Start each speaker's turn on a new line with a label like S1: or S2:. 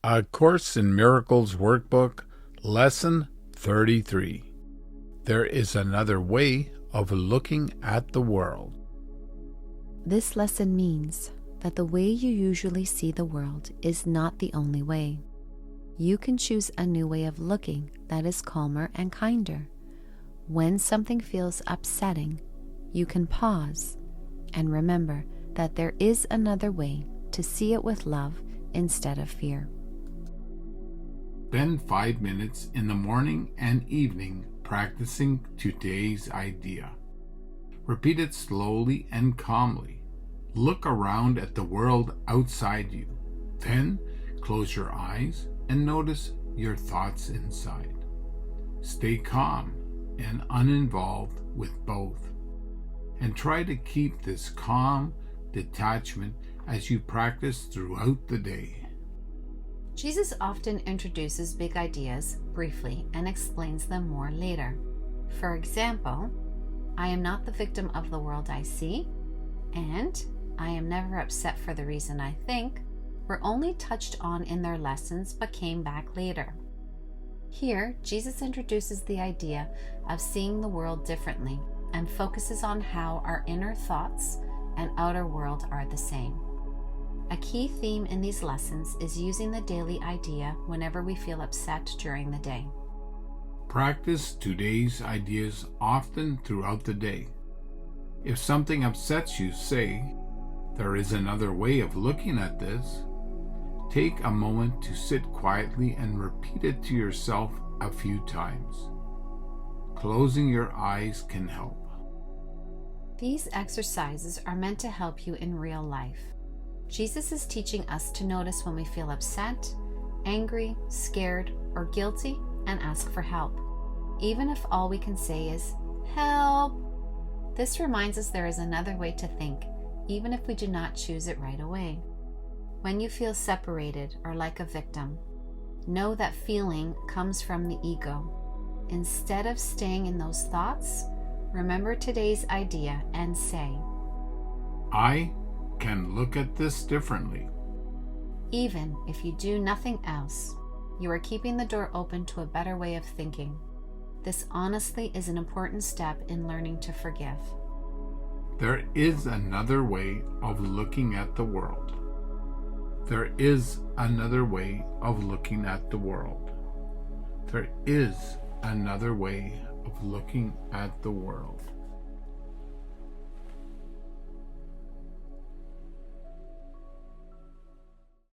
S1: A Course in Miracles Workbook, Lesson 33. There is another way of looking at the world.
S2: This lesson means that the way you usually see the world is not the only way. You can choose a new way of looking that is calmer and kinder. When something feels upsetting, you can pause and remember that there is another way to see it with love instead of fear.
S1: Spend 5 minutes in the morning and evening practicing today's idea. Repeat it slowly and calmly. Look around at the world outside you. Then close your eyes and notice your thoughts inside. Stay calm and uninvolved with both. And try to keep this calm detachment as you practice throughout the day.
S2: Jesus often introduces big ideas briefly and explains them more later. For example, I am not the victim of the world I see, and I am never upset for the reason I think were only touched on in their lessons but came back later. Here, Jesus introduces the idea of seeing the world differently and focuses on how our inner thoughts and outer world are the same. A key theme in these lessons is using the daily idea whenever we feel upset during the day.
S1: Practice today's ideas often throughout the day. If something upsets you, say, "There is another way of looking at this." Take a moment to sit quietly and repeat it to yourself a few times. Closing your eyes can help.
S2: These exercises are meant to help you in real life. Jesus is teaching us to notice when we feel upset, angry, scared, or guilty and ask for help, even if all we can say is, "Help!" This reminds us there is another way to think, even if we do not choose it right away. When you feel separated or like a victim, know that feeling comes from the ego. Instead of staying in those thoughts, remember today's idea and say,
S1: I can look at this differently.
S2: Even if you do nothing else, you are keeping the door open to a better way of thinking. This honestly is an important step in learning to forgive.
S1: There is another way of looking at the world. There is another way of looking at the world. There is another way of looking at the world.